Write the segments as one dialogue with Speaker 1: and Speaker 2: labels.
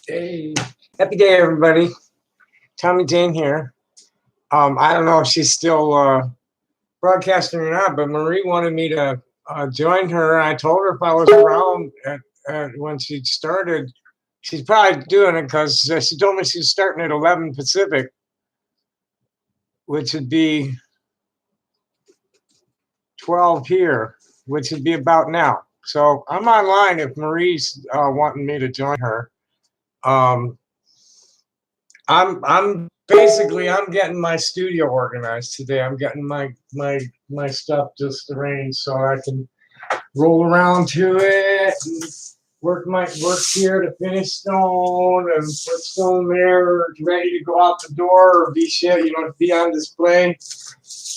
Speaker 1: Hey, happy day, everybody. Tommy Jane here. I don't know if she's still broadcasting or not, but Marie wanted me to join her. I told her if I was around when she started, she's probably doing it because she told me she's starting at 11 Pacific, which would be 12 here, which would be about now. So I'm online if Marie's wanting me to join her. Um, I'm basically I'm getting my studio organized today. I'm getting my stuff just arranged so I can roll around to it and work here to finish stone and put stone there ready to go out the door or be shit, be on display.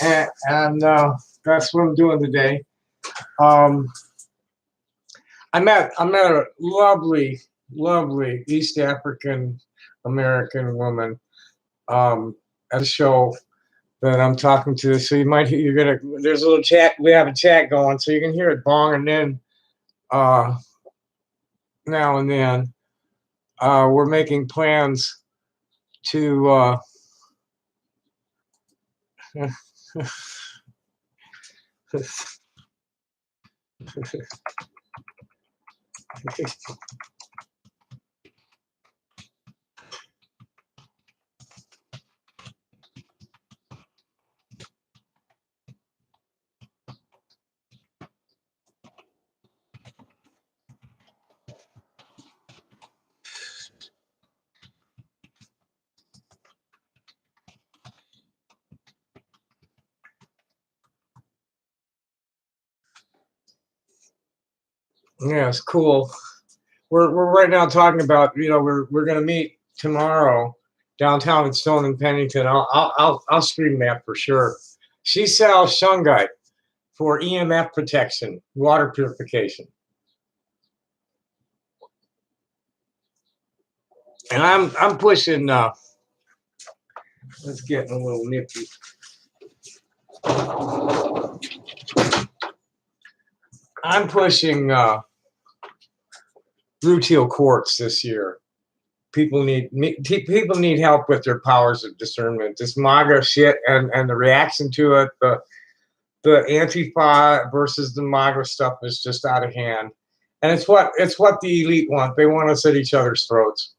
Speaker 1: And that's what I'm doing today. Um, I met a lovely East African American woman at a show that I'm talking to. So there's a little chat. We have a chat going, so you can hear it bonging in now and then. We're making plans to. Yeah, it's cool. We're right now talking about we're gonna meet tomorrow downtown in Stone and Pennington. I'll stream that for sure. She sells shungite for EMF protection, water purification. And I'm pushing let's get a little nippy. I'm pushing rutile quartz this year. People need help with their powers of discernment. This MAGA shit and the reaction to it, the Antifa versus the MAGA stuff is just out of hand. And it's what the elite want. They want us at each other's throats.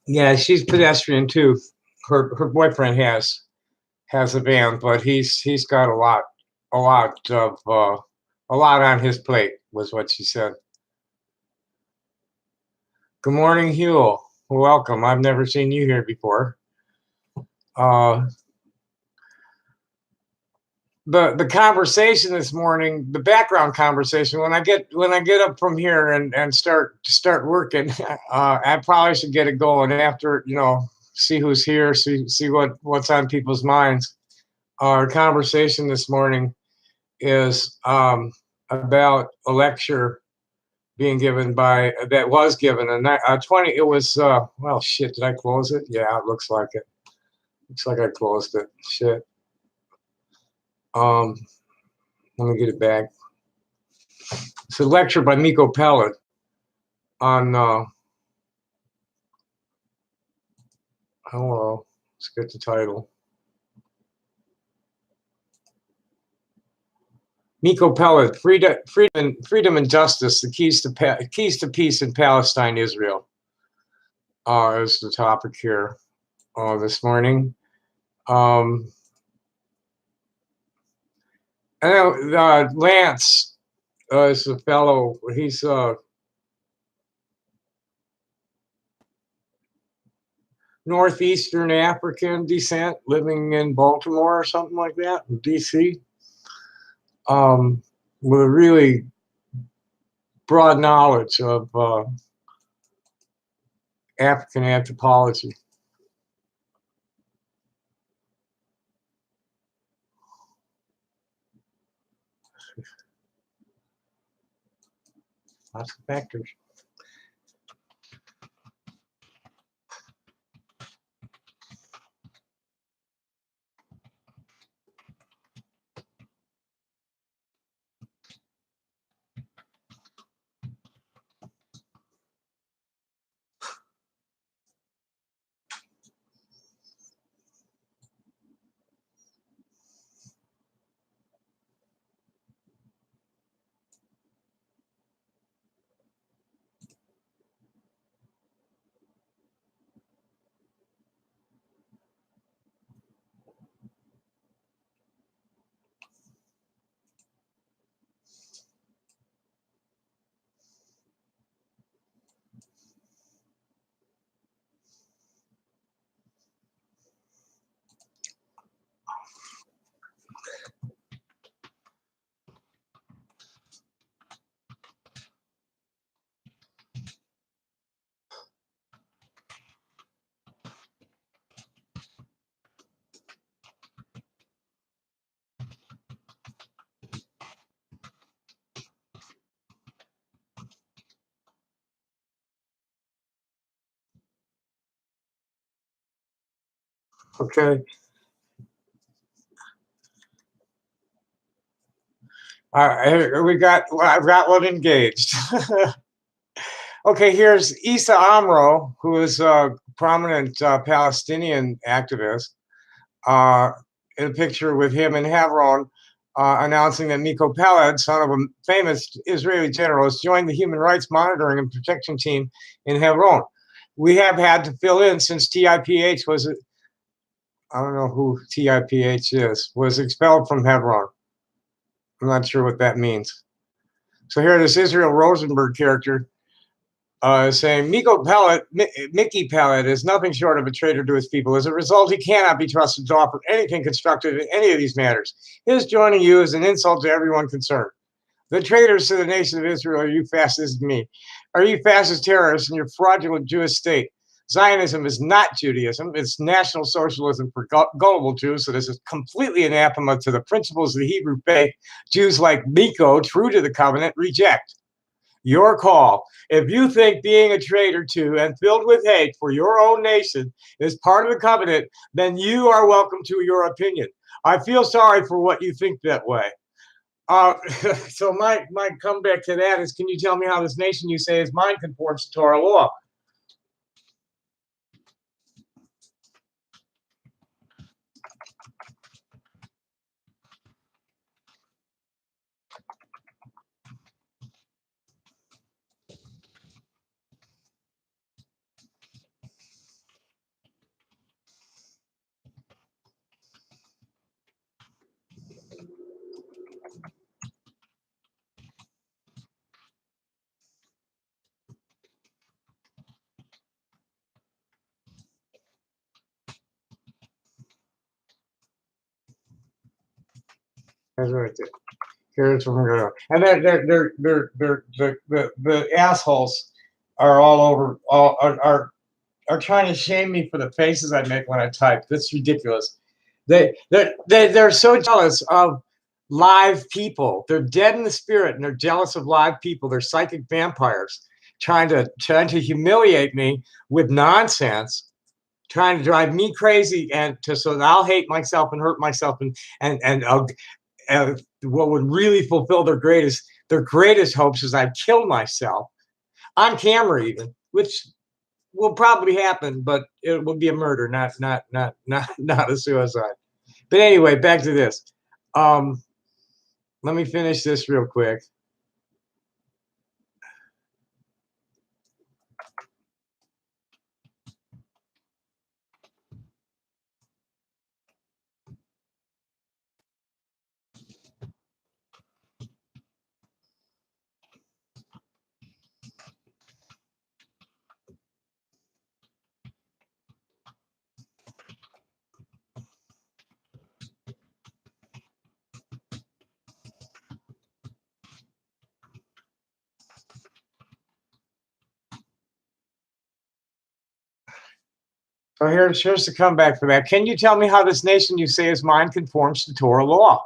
Speaker 1: Yeah, she's pedestrian too. Her boyfriend has a van, but he's got a lot on his plate, was what she said. Good morning, Hugh. Welcome. I've never seen you here before. The conversation this morning, the background conversation, when I get up from here and start working, I probably should get it going after, see who's here, see what's on people's minds. Our conversation this morning is about a lecture being given that was given a 20. It was well, shit. Did I close it? Yeah, it looks like it. Looks like I closed it. Shit. Let me get it back. It's a lecture by Miko Pellet on hello. Let's get the title. Miko Pellet, freedom and justice: the keys to peace in Palestine, Israel. Is the topic here this morning. I know Lance is a fellow. He's northeastern African descent, living in Baltimore or something like that, in D.C. With a really broad knowledge of African anthropology. Lots of factors. Okay. I've got one engaged. Okay, here's Issa Amro, who is a prominent Palestinian activist, uh, in a picture with him in Hebron, announcing that Miko Peled, son of a famous Israeli general, has joined the Human Rights Monitoring and Protection Team in Hebron. We have had to fill in since TIPH was, I don't know who TIPH is, was expelled from Hebron. I'm not sure what that means. So here, this Israel Rosenberg character saying Mickey Pellet is nothing short of a traitor to his people. As a result, he cannot be trusted to offer anything constructive in any of these matters. His joining you is an insult to everyone concerned. The traitors to the nation of Israel are you fascist me. Are you fascist terrorists in your fraudulent Jewish state? Zionism is not Judaism. It's National Socialism for gullible Jews. So this is completely anathema to the principles of the Hebrew faith. Jews like Miko, true to the covenant, reject. Your call. If you think being a traitor to and filled with hate for your own nation is part of the covenant, then you are welcome to your opinion. I feel sorry for what you think that way. Uh, so my comeback to that is, can you tell me how this nation you say is mine conforms to Torah law? That's right there. Here's what we're going. And the assholes are all over. All are trying to shame me for the faces I make when I type. That's ridiculous. They're so jealous of live people. They're dead in the spirit and they're jealous of live people. They're psychic vampires trying to humiliate me with nonsense, trying to drive me crazy and to so that I'll hate myself and hurt myself and what would really fulfill their greatest hopes is I'd kill myself on camera even, which will probably happen, but it will be a murder, not a suicide. But anyway, back to this. Um, Let me finish this real quick. So here's the comeback for that. Can you tell me how this nation you say is mine conforms to Torah law?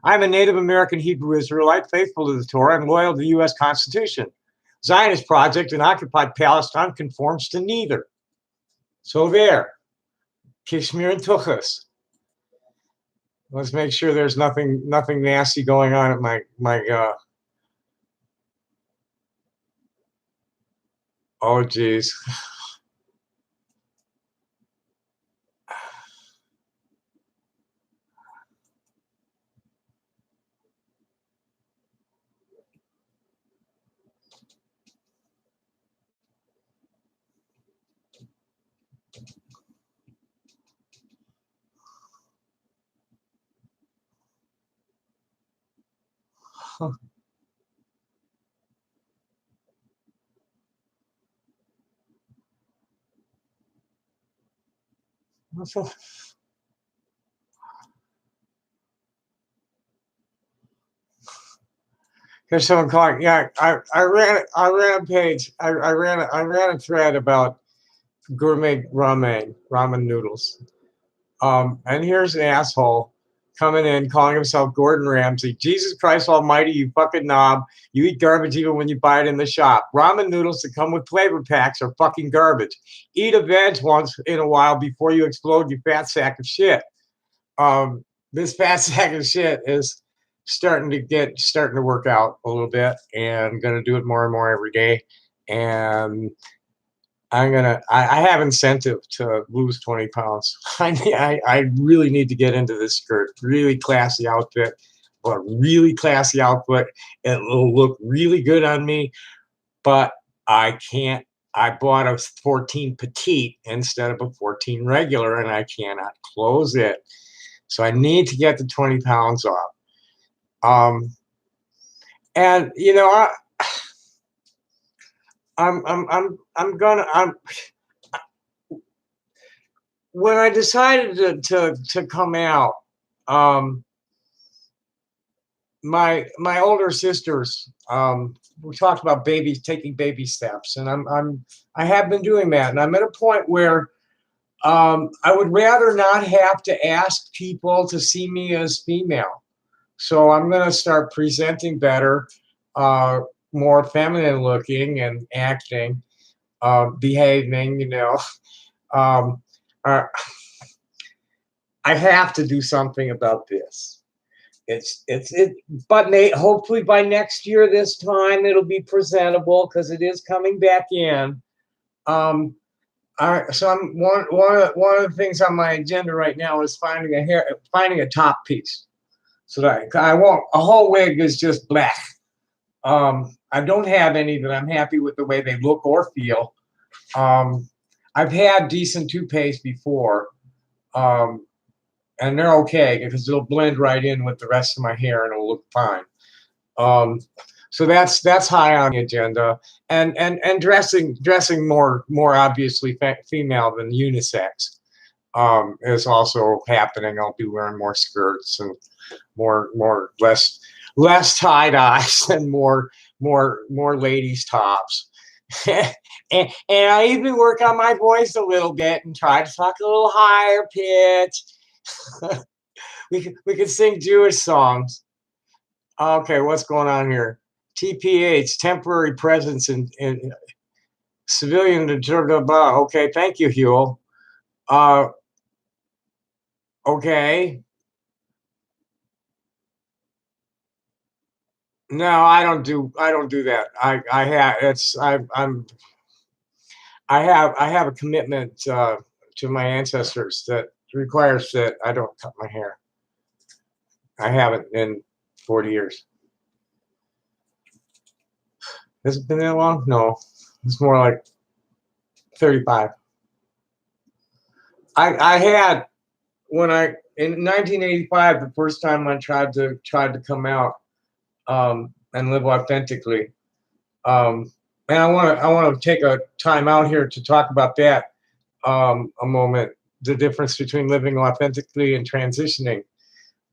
Speaker 1: I'm a Native American Hebrew Israelite, faithful to the Torah and loyal to the U.S. Constitution. Zionist project in occupied Palestine conforms to neither. So there, Kishmir and Tuchus. Let's make sure there's nothing nasty going on at my. Oh geez. There's someone calling. Yeah, I ran a page. I ran a thread about gourmet ramen noodles. And here's an asshole coming in calling himself Gordon Ramsay. Jesus Christ Almighty, you fucking knob! You eat garbage even when you buy it in the shop. Ramen noodles that come with flavor packs are fucking garbage. Eat a veg once in a while before you explode, you fat sack of shit. This fat sack of shit is starting to work out a little bit, and going to do it more and more every day. And I have incentive to lose 20 pounds. I really need to get into this skirt. Really classy outfit, but really classy outfit. It will look really good on me, but I can't. I bought a 14 petite instead of a 14 regular, and I cannot close it. So I need to get the 20 pounds off. And you know, I'm gonna. When I decided to come out, my older sisters, we talked about taking baby steps, and I have been doing that, and I'm at a point where I would rather not have to ask people to see me as female. So I'm going to start presenting better, more feminine looking and acting, behaving, Um, uh, I have to do something about this. But hopefully by next year, this time it'll be presentable because it is coming back in. So I'm one of the things on my agenda right now is finding a top piece. So that I won't. A whole wig is just black. I don't have any that I'm happy with the way they look or feel. I've had decent toupees before, and they're okay because it'll blend right in with the rest of my hair and it'll look fine. So that's high on the agenda, and dressing more obviously female than unisex is also happening. I'll be wearing more skirts and less tie dyes and more ladies tops. and I even work on my voice a little bit and try to talk a little higher pitch. we could sing Jewish songs. Okay, what's going on here? TPH, temporary presence in civilian. Okay, thank you, Huel. Okay. No, I don't do that. I have a commitment to my ancestors that requires that I don't cut my hair. I haven't in 40 years. Has it been that long? No, it's more like 35. I had in 1985, the first time I tried to come out and live authentically. And I want to take a time out here to talk about that a moment. The difference between living authentically and transitioning.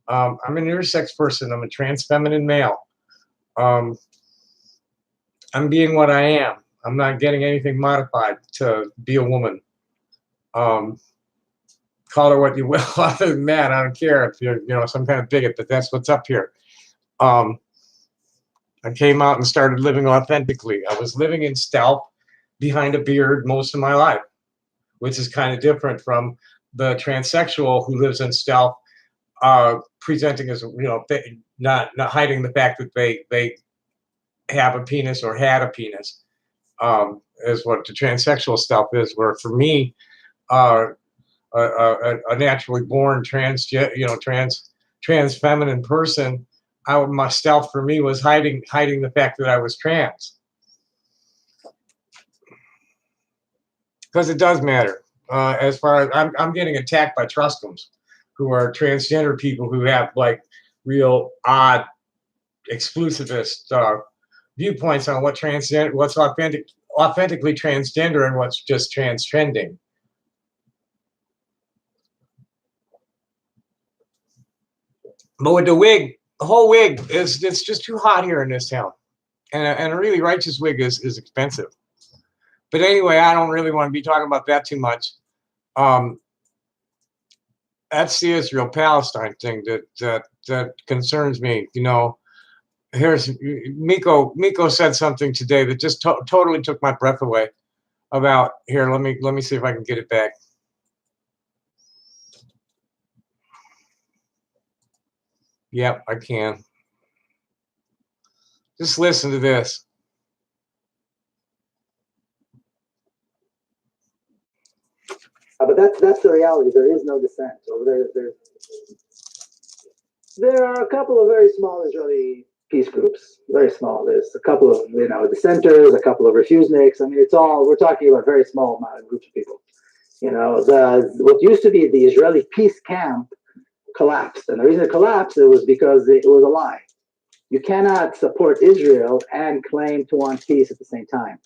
Speaker 1: I'm an intersex person. I'm a trans feminine male. I'm being what I am. I'm not getting anything modified to be a woman. Call her what you will. Other than that, I don't care if you're, some kind of bigot, but that's what's up here. I came out and started living authentically. I was living in stealth behind a beard most of my life, which is kind of different from the transsexual who lives in stealth, presenting as, not hiding the fact that they have a penis or had a penis, is what the transsexual stuff is. Where for me, a naturally born trans feminine person, my stealth for me was hiding the fact that I was trans, because it does matter. As far as I'm getting attacked by Trustums, who are transgender people who have like real odd exclusivist viewpoints on what's authentically transgender and what's just trans trending. But with the wig, the whole wig it's just too hot here in this town, and a really righteous wig is expensive. But anyway, I don't really want to be talking about that too much. That's the Israel-Palestine thing that concerns me. Here's Miko said something today that just totally took my breath away. About here, let me see if I can get it back. Yep, I can. Just listen to this.
Speaker 2: But that's the reality. There is no dissent. So there are a couple of very small Israeli peace groups, very small. There's a couple of dissenters, a couple of refuseniks. I mean, we're talking about very small amount of groups of people. What used to be the Israeli peace camp collapsed, and the reason it collapsed was because it was a lie. You cannot support Israel and claim to want peace at the same time.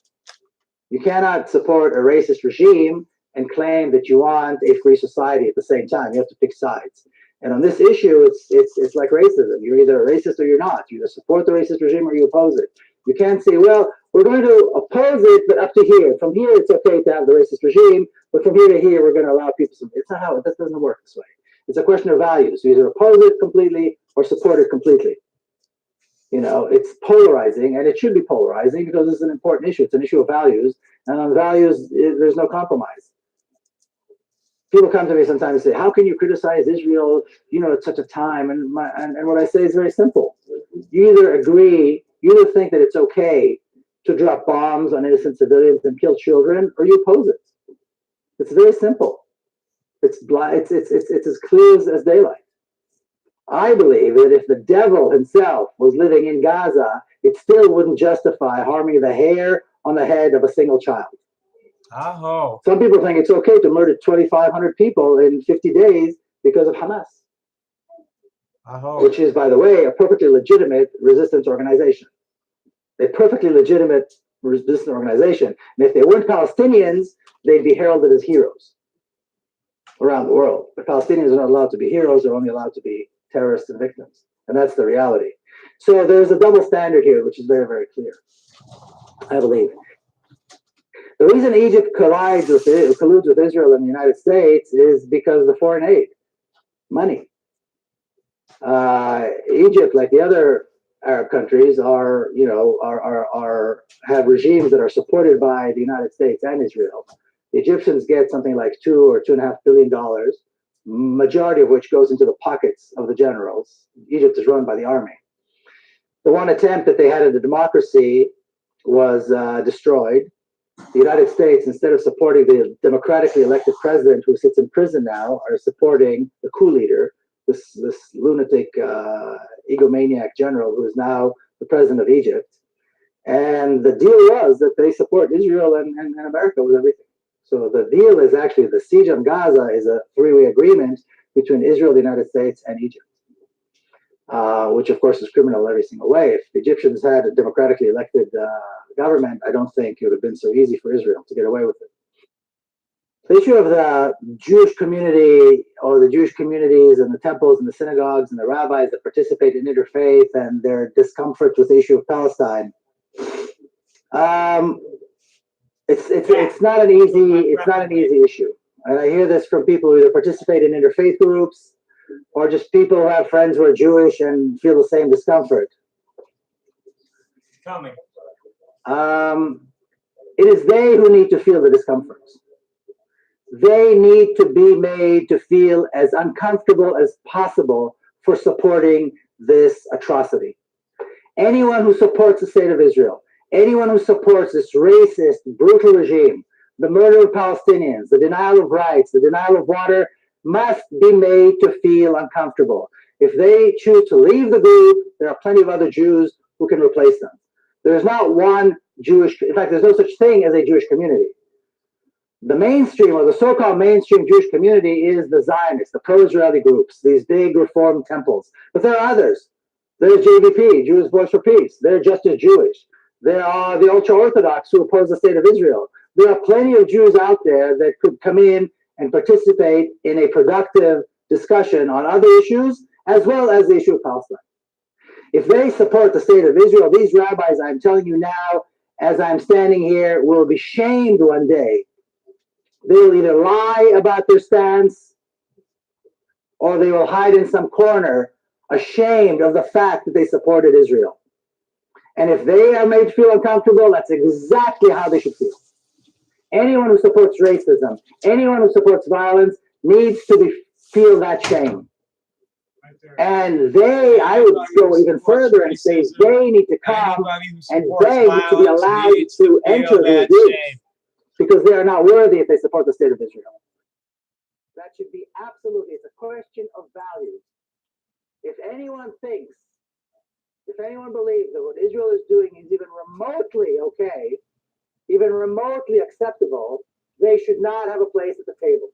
Speaker 2: You cannot support a racist regime and claim that you want a free society at the same time. You have to pick sides. And on this issue, it's like racism. You're either a racist or you're not. You either support the racist regime or you oppose it. You can't say, well, we're going to oppose it, but up to here. From here, it's okay to have the racist regime, but from here to here, we're going to allow people some. It's not how it doesn't work this way. It's a question of values. You either oppose it completely or support it completely. It's polarizing, and it should be polarizing because it's an important issue. It's an issue of values, and on values, there's no compromise. People come to me sometimes and say, how can you criticize Israel, at such a time? And what I say is very simple. You either think that it's okay to drop bombs on innocent civilians and kill children, or you oppose it. It's very simple. It's as clear as daylight. I believe that if the devil himself was living in Gaza, it still wouldn't justify harming the hair on the head of a single child.
Speaker 1: Oh.
Speaker 2: Some people think it's okay to murder 2,500 people in 50 days because of Hamas, which is, by the way, a perfectly legitimate resistance organization. A perfectly legitimate resistance organization. And if they weren't Palestinians, they'd be heralded as heroes around the world. But Palestinians are not allowed to be heroes. They're only allowed to be terrorists and victims. And that's the reality. So there's a double standard here, which is very, very clear, I believe. The reason Egypt colludes with Israel and the United States is because of the foreign aid, money. Egypt, like the other Arab countries, have regimes that are supported by the United States and Israel. The Egyptians get something like $2 or $2.5 billion, majority of which goes into the pockets of the generals. Egypt is run by the army. The one attempt that they had at a democracy was destroyed. The United States, instead of supporting the democratically elected president who sits in prison now, are supporting the coup leader, this lunatic egomaniac general who is now the president of Egypt. And the deal was that they support Israel and America with everything. So the deal is actually the siege on Gaza is a three-way agreement between Israel, the United States, and Egypt, which of course is criminal in every single way. If the Egyptians had a democratically elected government, I don't think it would have been so easy for Israel to get away with it. The issue of the Jewish community or the Jewish communities and the temples and the synagogues and the rabbis that participate in interfaith and their discomfort with the issue of Palestine. It's not an easy issue. and I hear this from people who either participate in interfaith groups or just people who have friends who are Jewish and feel the same discomfort.
Speaker 1: Tell me.
Speaker 2: It is they who need to feel the discomfort. They need to be made to feel as uncomfortable as possible for supporting this atrocity. Anyone who supports the state of Israel, anyone who supports this racist, brutal regime, the murder of Palestinians, the denial of rights, the denial of water, must be made to feel uncomfortable. If they choose to leave the group, there are plenty of other Jews who can replace them. There's not one Jewish, in fact, there's no such thing as a Jewish community. The mainstream or the so-called mainstream Jewish community is the Zionists, the pro-Israeli groups, these big reform temples. But there are others. There's JVP, Jewish Voice for Peace. They're just as Jewish. There are the ultra-Orthodox who oppose the state of Israel. There are plenty of Jews out there that could come in and participate in a productive discussion on other issues, as well as the issue of Palestine. If they support the state of Israel, these rabbis, I'm telling you now, as I'm standing here, will be shamed one day. They will either lie about their stance or they will hide in some corner ashamed of the fact that they supported Israel. And if they are made to feel uncomfortable, that's exactly how they should feel. Anyone who supports racism, anyone who supports violence needs to feel that shame. And I would go even further and say they need to come and they need to be allowed to enter these groups because they are not worthy if they support the state of Israel. That should be absolutely, it's a question of values. If anyone believes that what Israel is doing is even remotely okay, even remotely acceptable, they should not have a place at the table.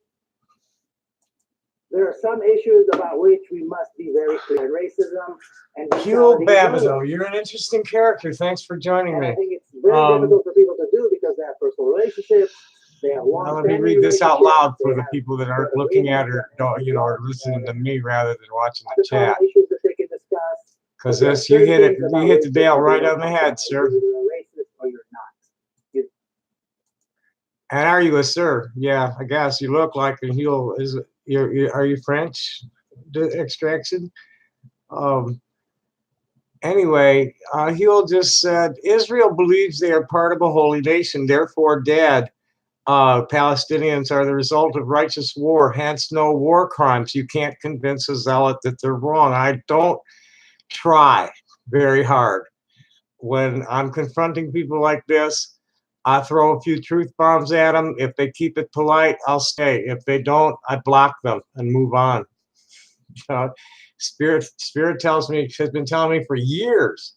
Speaker 2: There are some issues about which we must be very clear. Racism and
Speaker 1: Hugh Babineau, you're an interesting character. Thanks for joining me.
Speaker 2: I think it's very difficult for people to do because they have personal relationships. They have
Speaker 1: let me read this out loud for the people that aren't looking at or or listening to me rather than watching the chat. Because this, you hit the nail right on the head, sir. And are you a sir? Yeah, I guess you look like a heel. Are you French extraction? Anyway, Huel just said, Israel believes they are part of a holy nation, therefore dead. Palestinians are the result of righteous war, hence no war crimes. You can't convince a zealot that they're wrong. I don't try very hard. When I'm confronting people like this, I throw a few truth bombs at them. If they keep it polite, I'll stay. If they don't, I block them and move on. Spirit tells me, has been telling me for years,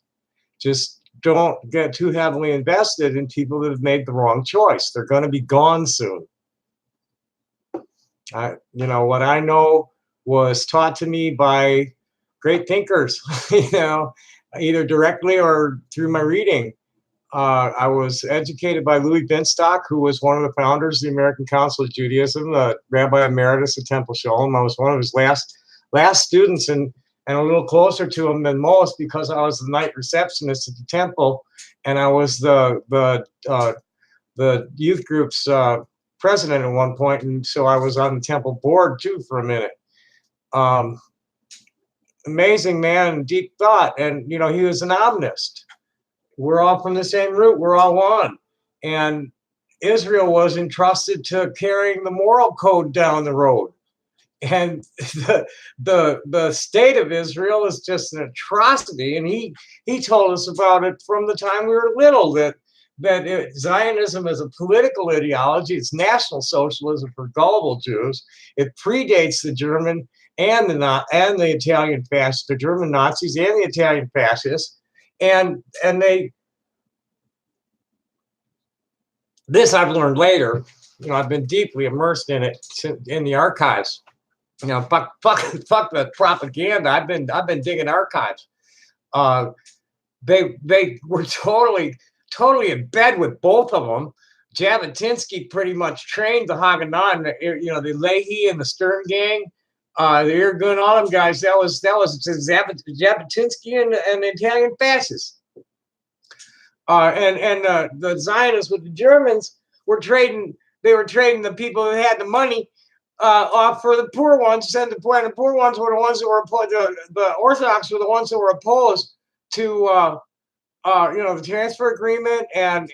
Speaker 1: just don't get too heavily invested in people that have made the wrong choice. They're going to be gone soon. What I know was taught to me by great thinkers, either directly or through my reading. I was educated by Louis Binstock, who was one of the founders of the American Council of Judaism, the Rabbi Emeritus at Temple Shalom. I was one of his last students and a little closer to him than most because I was the night receptionist at the temple, and I was the youth group's president at one point, and so I was on the temple board too for a minute. Amazing man, deep thought, and he was an omnist. We're all from the same root. We're all one. And Israel was entrusted to carrying the moral code down the road. And the state of Israel is just an atrocity. And he told us about it from the time we were little, that Zionism is a political ideology. It's National Socialism for gullible Jews. It predates the German and the Italian fascists, the German Nazis and the Italian fascists. And this I've learned later. I've been deeply immersed in it in the archives. Fuck the propaganda. I've been digging archives. They were totally in bed with both of them. Jabotinsky pretty much trained the Haganah, the Leahy and the Stern gang, the Irgun, all them guys. That was Jabotinsky and the Italian fascists. And the Zionists with the Germans were trading They were trading the people who had the money off for the poor ones, and the poor ones were the ones that were opposed. The Orthodox were the ones that were opposed to the transfer agreement and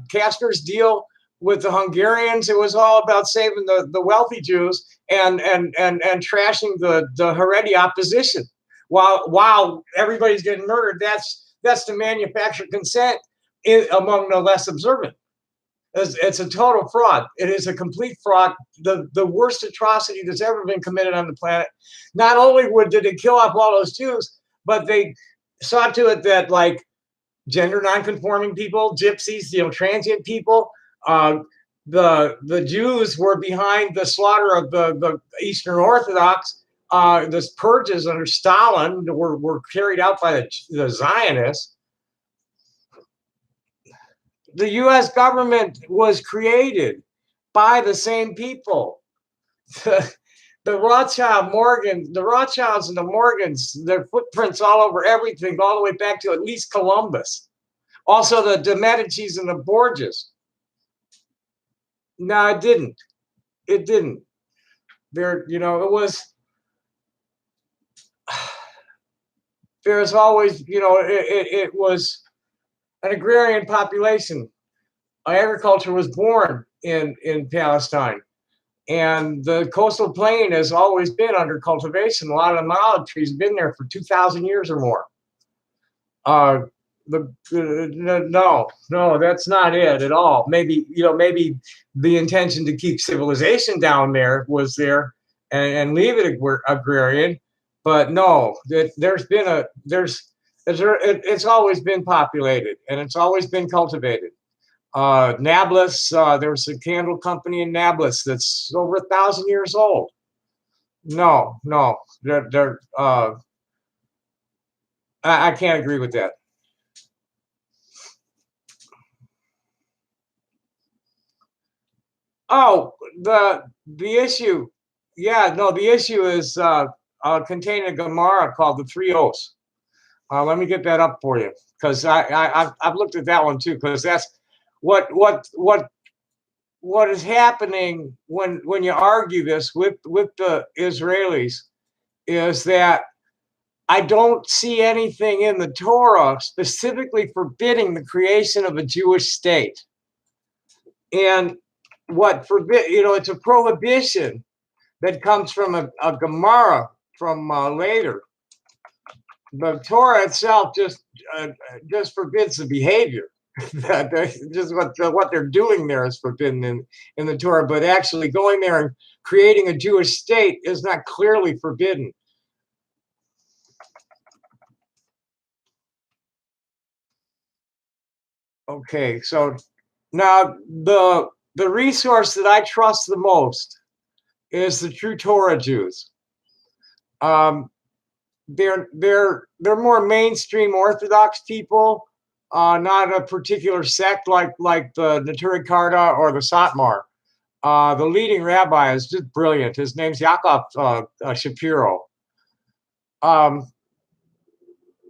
Speaker 1: Castor's deal with the Hungarians. It was all about saving the wealthy Jews and trashing the Haredi opposition. While everybody's getting murdered, that's the manufactured consent among the less observant. It's a total fraud. It is a complete fraud. The worst atrocity that's ever been committed on the planet. Not only did they kill off all those Jews, but they saw to it that, like, gender nonconforming people, gypsies, transient people, the Jews were behind the slaughter of the Eastern Orthodox. The purges under Stalin were carried out by the Zionists. The U.S. government was created by the same people. The Rothschilds and the Morgans, their footprints all over everything, all the way back to at least Columbus. Also, the de Medicis and the Borgias. No, it didn't. It didn't. It was. There's always, it was an agrarian population. Agriculture was born in Palestine. And the coastal plain has always been under cultivation. A lot of the olive trees have been there for 2,000 years or more. No, that's not it at all. Maybe the intention to keep civilization down there was there and leave it agrarian, but no, it's always been populated and it's always been cultivated. Nablus, there's a candle company in Nablus that's over 1,000 years old. No, I can't agree with that. Oh, the issue, yeah, no, the issue is contained in a Gemara called the Three Oaths. Let me get that up for you, because I've looked at that one too, because that's what is happening when you argue this with the Israelis is that I don't see anything in the Torah specifically forbidding the creation of a Jewish state. And what forbid, it's a prohibition that comes from a Gemara from later. The Torah itself just forbids the behavior. Just what they're doing there is forbidden in the Torah, but actually going there and creating a Jewish state is not clearly forbidden. Okay, so now the resource that I trust the most is the True Torah Jews. They're more mainstream Orthodox people, not a particular sect like the Neturei Karta or the Satmar. The leading rabbi is just brilliant. His name's Yaakov Shapiro.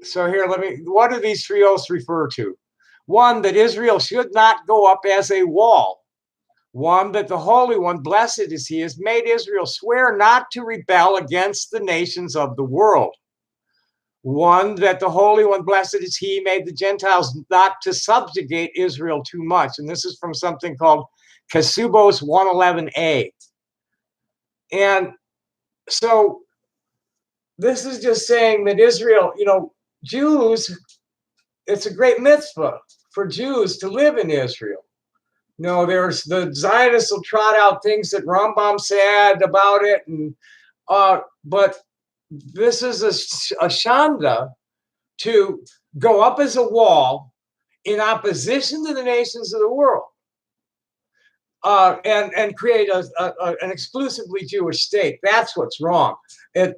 Speaker 1: So here, what do these three oaths refer to? One, that Israel should not go up as a wall. One, that the Holy One, blessed is he, has made Israel swear not to rebel against the nations of the world. One, that the Holy One, blessed is he, made the Gentiles not to subjugate Israel too much. And this is from something called Kesubos 111a. And so this is just saying that Israel, Jews, it's a great mitzvah for Jews to live in Israel. There's the Zionists will trot out things that Rambam said about it, and but this is a shanda to go up as a wall in opposition to the nations of the world, and create an exclusively Jewish state. That's what's wrong.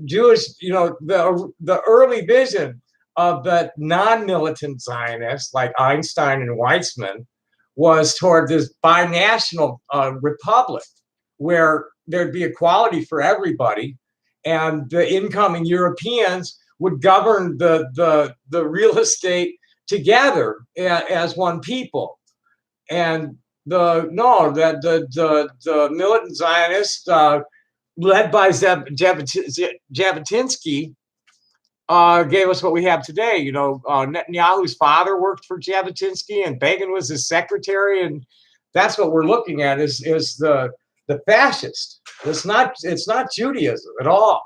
Speaker 1: Jewish, the early vision of the non-militant Zionists like Einstein and Weizmann was toward this binational republic where there'd be equality for everybody, and the incoming Europeans would govern the real estate together as one people. And The no that the militant Zionists led by Jabotinsky gave us what we have today. You know, Netanyahu's father worked for Jabotinsky, and Begin was his secretary, and that's what we're looking at is the fascist. It's not Judaism at all.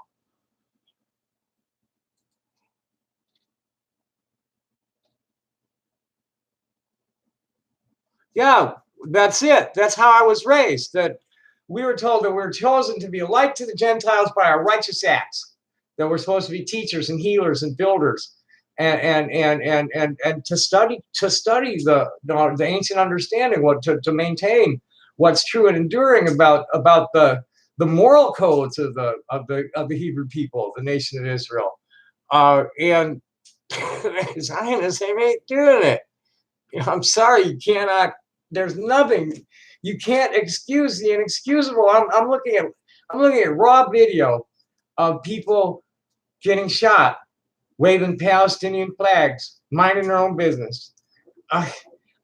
Speaker 1: Yeah, that's it. That's how I was raised. That we were told that we were chosen to be a light to the Gentiles by our righteous acts. That we're supposed to be teachers and healers and builders, and to study the ancient understanding, what to maintain what's true and enduring about the moral codes of the Hebrew people, the nation of Israel, and Zionists ain't doing it. I'm sorry, you cannot. There's nothing. You can't excuse the inexcusable. I'm looking at raw video of people getting shot, waving Palestinian flags, minding their own business. I,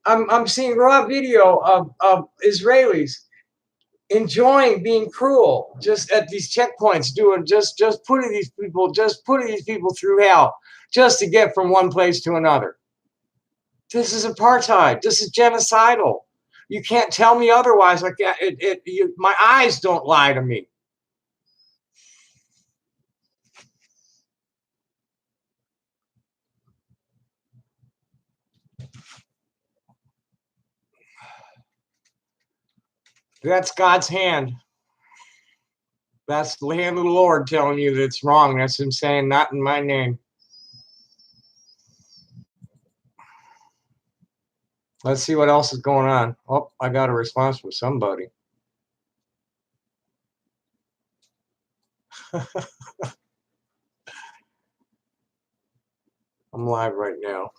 Speaker 1: I'm seeing raw video of Israelis enjoying being cruel just at these checkpoints, doing just putting these people through hell just to get from one place to another. This is apartheid. This is genocidal. You can't tell me otherwise. Like that. My eyes don't lie to me. That's God's hand. That's the hand of the Lord telling you that it's wrong. That's him saying, not in my name. Let's see what else is going on. Oh, I got a response from somebody. I'm live right now.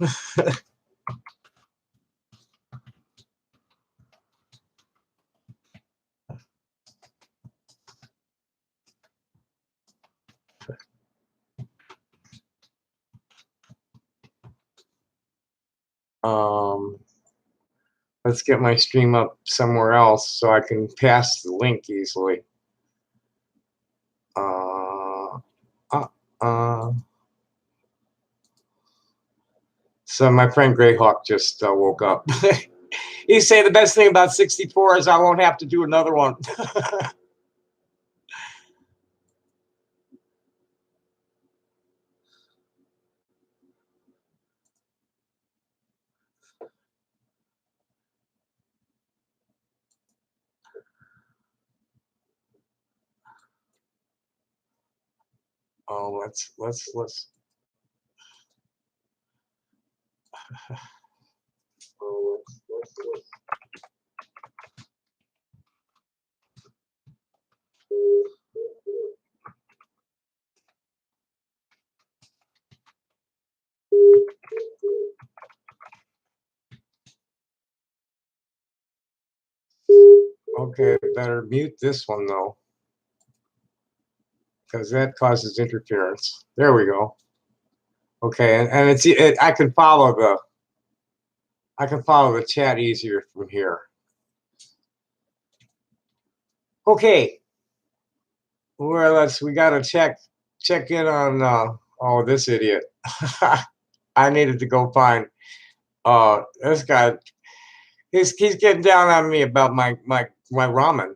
Speaker 1: um, let's get my stream up somewhere else so I can pass the link easily. So my friend Greyhawk just woke up. He say the best thing about 64 is I won't have to do another one. Oh, let's. Okay, better mute this one though, because that causes interference. There we go. Okay, and I can follow the chat easier from here. Okay, we gotta check in on this idiot. I needed to go find this guy. He's getting down on me about my ramen.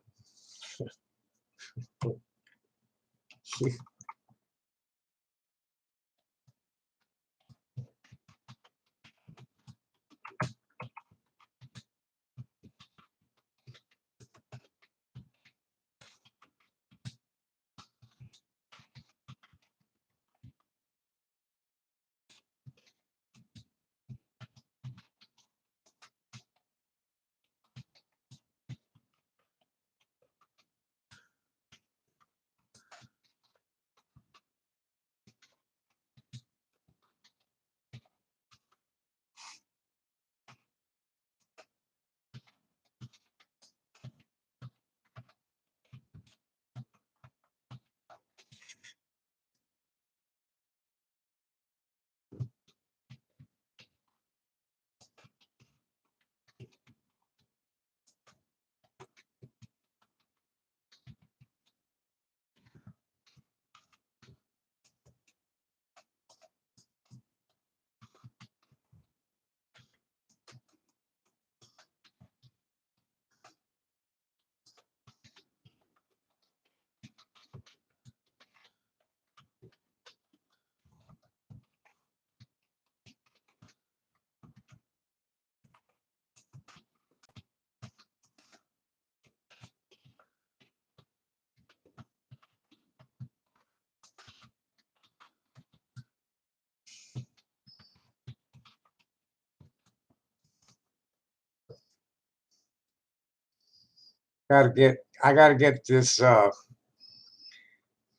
Speaker 1: I gotta get this.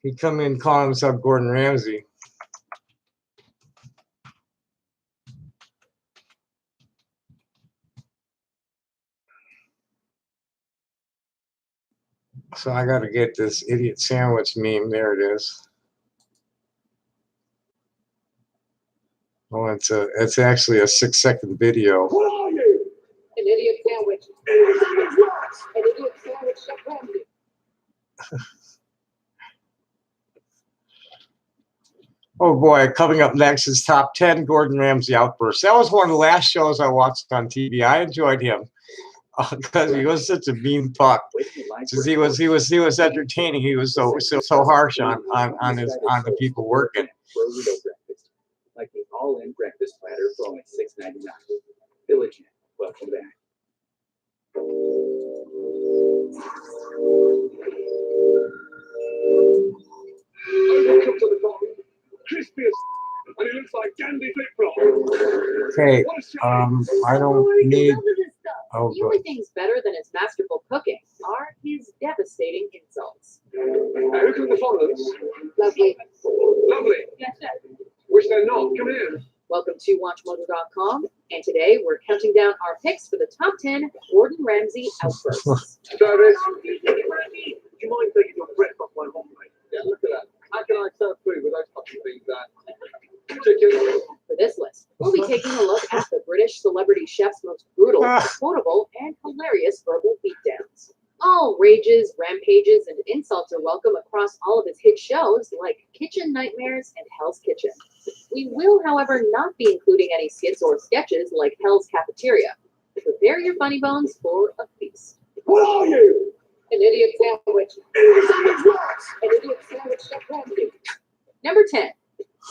Speaker 1: He come in calling himself Gordon Ramsay. So I gotta get this idiot sandwich meme. There it is. Oh, it's actually a 6-second video.
Speaker 3: What are you? An idiot sandwich. An idiot sandwich, Chef Ramsay.
Speaker 1: Oh boy, coming up next is top 10 Gordon Ramsay outbursts. That was one of the last shows I watched on TV. I enjoyed him because he was such a mean fuck. Because he was entertaining. He was so harsh on the people working.
Speaker 4: Like the all-in breakfast platter for only $6.99. Village Inn, welcome back.
Speaker 3: Welcome to the bottom. Crispy as and it looks like candy flip-flop.
Speaker 1: Okay, I don't need. Oh,
Speaker 5: The only things better than his masterful cooking are his devastating insults.
Speaker 3: Who can the followers?
Speaker 5: Lovely.
Speaker 3: Lovely.
Speaker 5: Yes, sir.
Speaker 3: Wish they're not. Come here.
Speaker 5: Welcome to WatchMojo.com, and today we're counting down our picks for the top 10 Gordon Ramsay outbursts.
Speaker 3: Service. Would you mind taking your breath off my hot plate? Yeah, look at that. How can I serve food with those fucking things there? Chicken.
Speaker 5: For this list, we'll be taking a look at the British celebrity chef's most brutal, quotable, and hilarious verbal beatdowns. All rages, rampages, and insults are welcome across all of his hit shows like Kitchen Nightmares and Hell's Kitchen. We will, however, not be including any skits or sketches like Hell's Cafeteria. Prepare your funny bones for a feast.
Speaker 3: What are you?
Speaker 5: An idiot sandwich.
Speaker 3: Idiot sandwich what?
Speaker 5: An idiot sandwich, Chef Ramsay. Number 10,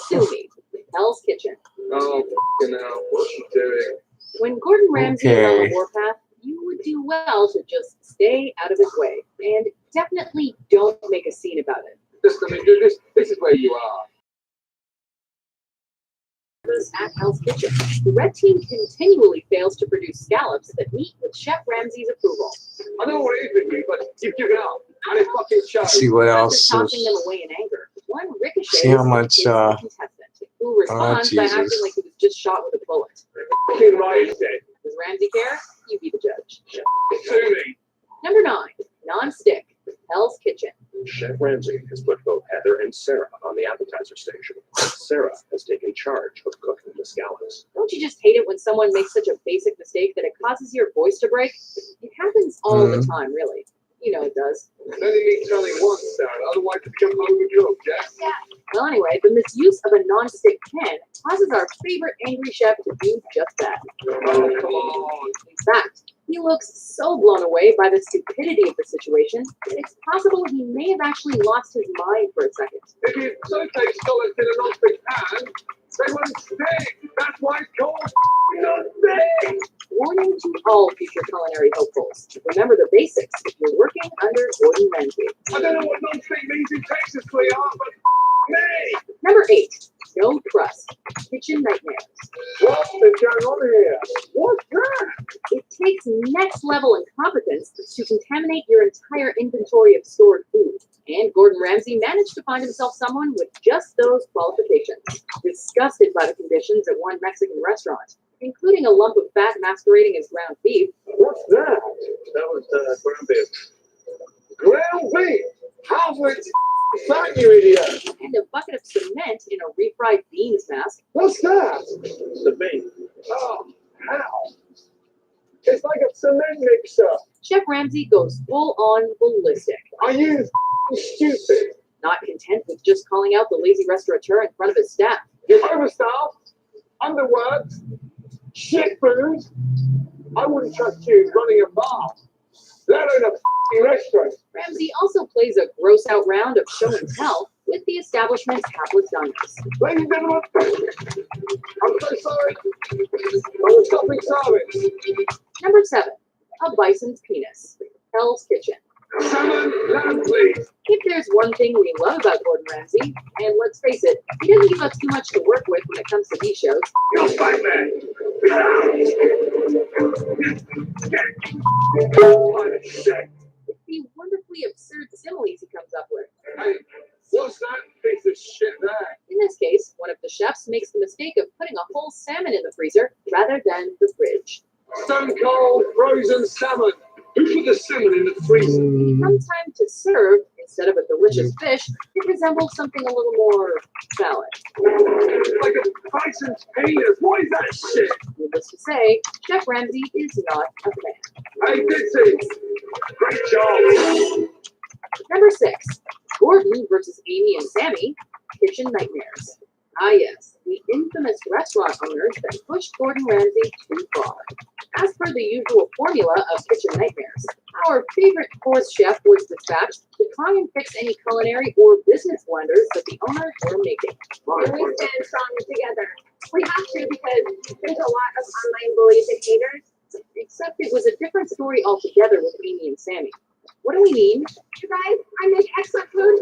Speaker 5: Sue Me, Hell's Kitchen.
Speaker 3: Oh, fucking hell. What's she doing?
Speaker 5: When Gordon Ramsay is on
Speaker 1: Okay.
Speaker 5: the warpath, you would do well to just stay out of his way. And definitely don't make a scene about it.
Speaker 3: Just, I mean, this is where you are.
Speaker 5: At Hell's Kitchen, the red team continually fails to produce scallops that meet with Chef Ramsay's approval.
Speaker 3: I don't know what it is with you, but you've given up. And it fucking shows.
Speaker 1: Let's see what
Speaker 5: After
Speaker 1: else.
Speaker 5: tossing them away in anger, one ricochets
Speaker 1: See how much,
Speaker 5: is the contestant, who responds by acting
Speaker 1: Jesus.
Speaker 5: like he was just shot with a bullet.
Speaker 3: Fucking right, is dead.
Speaker 5: Does Ramsay care? You be the judge.
Speaker 3: Sue me.
Speaker 5: Number 9, Non-Stick, Hell's Kitchen.
Speaker 6: Chef Ramsay has put both Heather and Sarah on the appetizer station. Sarah has taken charge of cooking the scallops.
Speaker 5: Don't you just hate it when someone makes such a basic mistake that it causes your voice to break? It happens all the time, really. You know it does.
Speaker 3: Only need telling once, Sarah. Otherwise, it becomes overcooked, yeah?
Speaker 5: Well, anyway, the misuse of a non-stick pan causes our favorite angry chef to do just that.
Speaker 3: Oh, come on.
Speaker 5: In fact, he looks so blown away by the stupidity of the situation that it's possible he may have actually lost his mind for a second.
Speaker 3: If you saute scallops in a non-stick pan, they won't stick. That's why it's called non-stick.
Speaker 5: Warning to all future culinary hopefuls. Remember the basics if you're working under Gordon Ramsay.
Speaker 3: I don't know what non-stick means in Texas, sweetheart, but me.
Speaker 5: Number 8, No Trust, Kitchen Nightmares.
Speaker 3: What is going on here? What's that?
Speaker 5: It takes next level incompetence to contaminate your entire inventory of stored food. And Gordon Ramsay managed to find himself someone with just those qualifications. Disgusted by the conditions at one Mexican restaurant, including a lump of fat masquerading as ground beef,
Speaker 3: What's that? That was ground beef. Ground beef? How's it that, you idiot?
Speaker 5: and a bucket of cement in a refried beans mask,
Speaker 3: What's that?
Speaker 6: Cement.
Speaker 3: Oh, how? It's like a cement mixer.
Speaker 5: Chef Ramsay goes full-on ballistic.
Speaker 3: Are you stupid?
Speaker 5: Not content with just calling out the lazy restaurateur in front of his staff,
Speaker 3: You're overstaffed, underworked, shit food. I wouldn't trust you running a bar, let alone a f***ing restaurant.
Speaker 5: Ramsay also plays a gross-out round of show and tell with the establishment's hapless diners.
Speaker 3: Ladies and gentlemen, I'm so sorry. I was stopping service.
Speaker 5: Number 7, a bison's penis, Hell's Kitchen.
Speaker 3: Salmon, lamb, please.
Speaker 5: If there's one thing we love about Gordon Ramsay, and let's face it, he doesn't give us too much to work with when it comes to these shows,
Speaker 3: You're fine, man.
Speaker 5: truly absurd similes he comes up with.
Speaker 3: Hey, what's that piece of shit there?
Speaker 5: In this case, one of the chefs makes the mistake of putting a whole salmon in the freezer rather than the fridge.
Speaker 3: Stone cold frozen salmon. Who put the salmon in the freezer?
Speaker 5: Come time to serve, instead of a delicious fish, it resembles something a little more salad.
Speaker 3: Like a bison's penis. What is that shit?
Speaker 5: Needless to say, Chef Ramsay is not a fan.
Speaker 3: Hey, Dixie. Great job.
Speaker 5: Number 6, Gordon versus Amy and Sammy, Kitchen Nightmares. Ah yes, the infamous restaurant owners that pushed Gordon Ramsay too far. As per the usual formula of Kitchen Nightmares, our favorite fourth chef was dispatched to try and fix any culinary or business blunders that the owners were making.
Speaker 7: And we stand strong together. We have to because there's a lot of online bullies and haters.
Speaker 5: Except it was a different story altogether with Amy and Sammy. What do we mean?
Speaker 7: You guys, I make excellent food.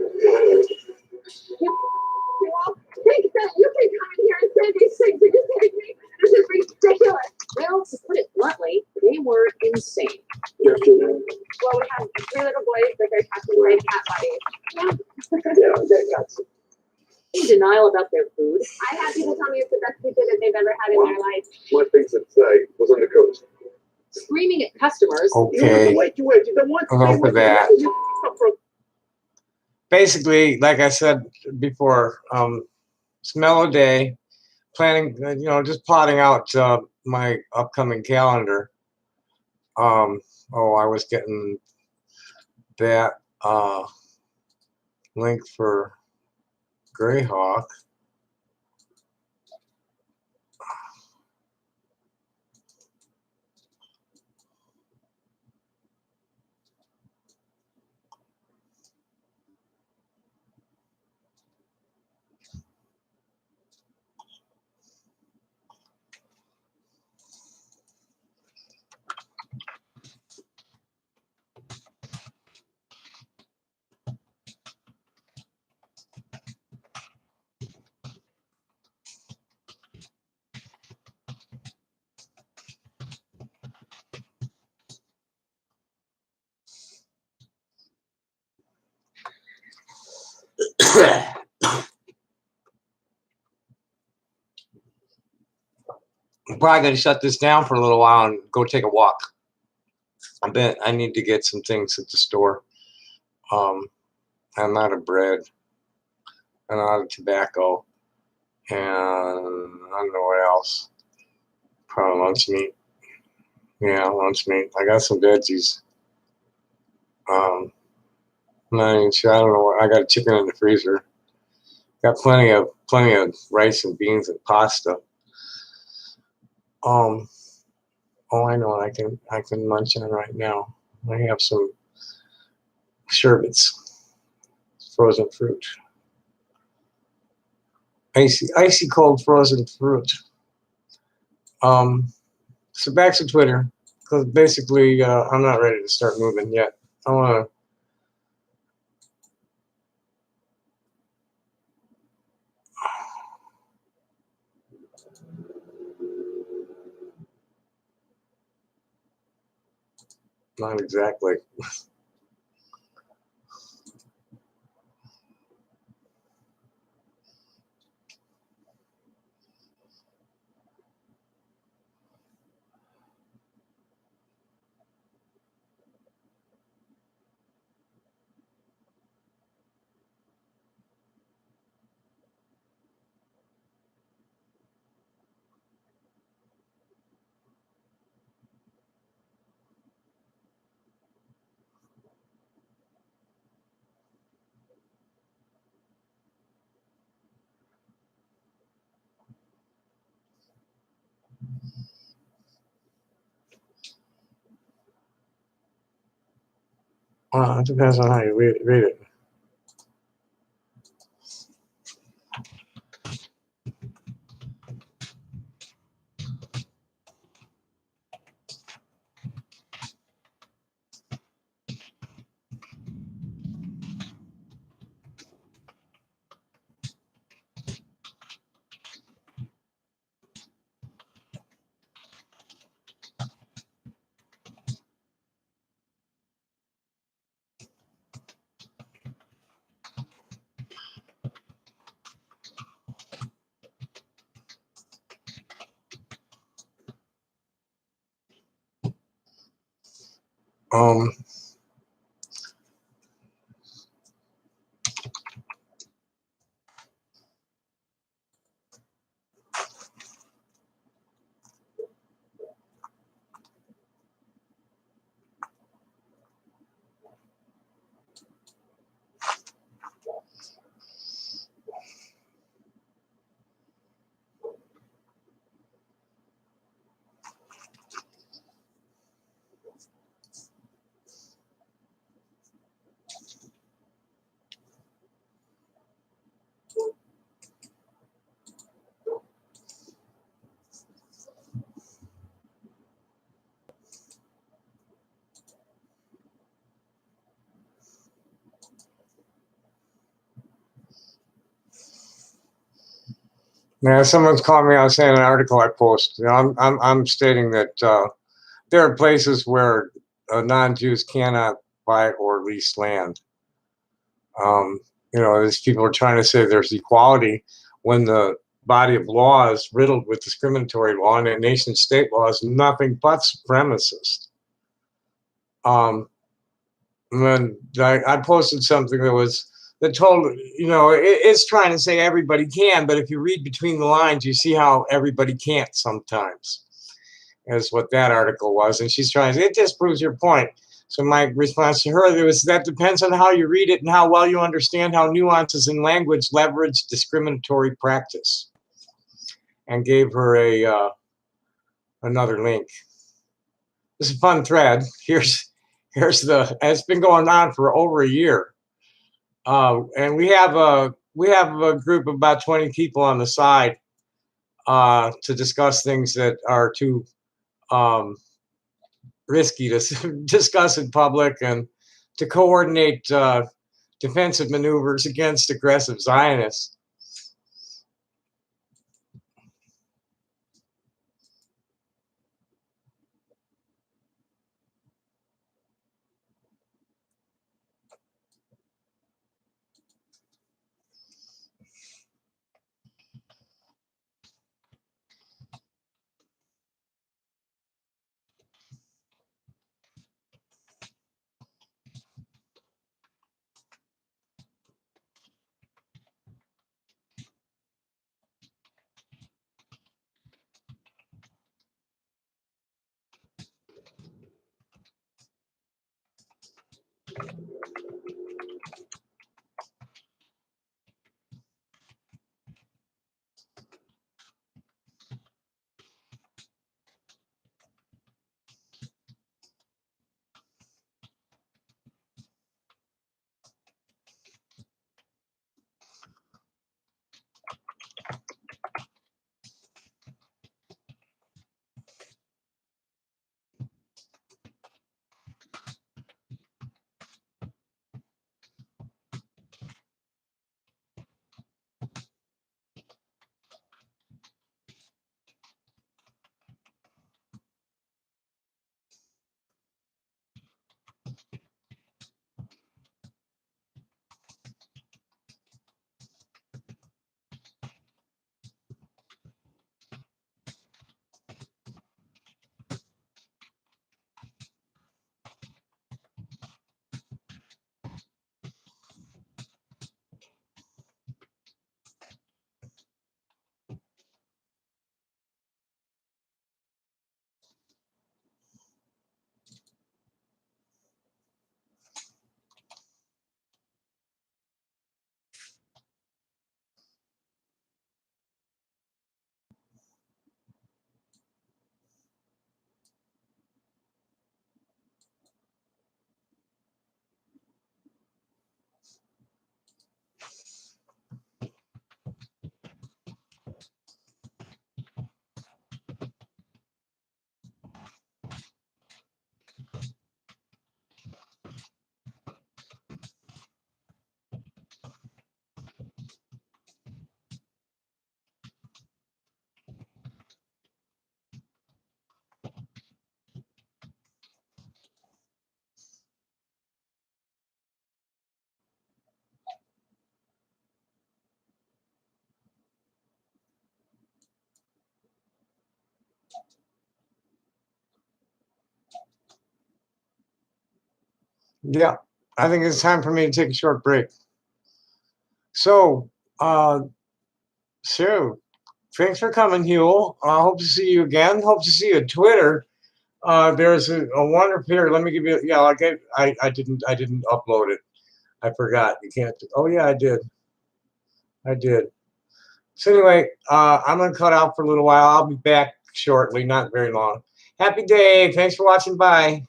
Speaker 7: You all think that you can come in here and say these things. Are you kidding me? This is ridiculous.
Speaker 5: Well, to put it bluntly, they were insane.
Speaker 7: Well, we have 3 little boys that are talking like cat bodies.
Speaker 3: Yeah, that got some.
Speaker 5: In denial about their food,
Speaker 7: I had people tell me it's the best pizza that they've ever had in their life.
Speaker 3: My pizza today was undercooked.
Speaker 5: screaming at customers.
Speaker 1: Okay.
Speaker 3: Wait, you don't want to
Speaker 1: Enough
Speaker 3: say
Speaker 1: of that.
Speaker 3: what
Speaker 1: Basically, like I said before, it's Mellow Day. Planning, just plotting out my upcoming calendar. I was getting that link for Greyhawk. I'm probably gonna shut this down for a little while and go take a walk. I need to get some things at the store. I'm out of bread and out of tobacco, and I don't know what else. Probably lunch meat. Yeah, lunch meat. I got some veggies. I'm not even sure. I don't know what. I got chicken in the freezer. Got plenty of rice and beans and pasta. I know what I can munch on right now. I have some sherbets, frozen fruit, icy cold frozen fruit. So back to Twitter, because basically I'm not ready to start moving yet. I want to. Not exactly. It depends on how you read it. Um, Now, someone's calling me out saying an article I posted. You know, I'm stating that there are places where non-Jews cannot buy or lease land. You know, these people are trying to say there's equality when the body of law is riddled with discriminatory law, and a nation state law is nothing but supremacist. When I posted something that told, you know, it's trying to say everybody can, but if you read between the lines, you see how everybody can't sometimes, is what that article was. And she's trying to say, it just proves your point. So my response to her was, that depends on how you read it and how well you understand how nuances in language leverage discriminatory practice. And gave her another link. This is a fun thread. Here's it's been going on for over a year. And we have a group of about 20 people on the side to discuss things that are too risky to discuss in public, and to coordinate defensive maneuvers against aggressive Zionists. Yeah, I think it's time for me to take a short break. So, so thanks for coming, Huel. I hope to see you again. Hope to see you at Twitter. There's a wonderful here. Let me give you. Yeah, I didn't upload it. I forgot. You can't. Oh yeah, I did. I did. So anyway, I'm gonna cut out for a little while. I'll be back shortly, not very long. Happy day. Thanks for watching. Bye.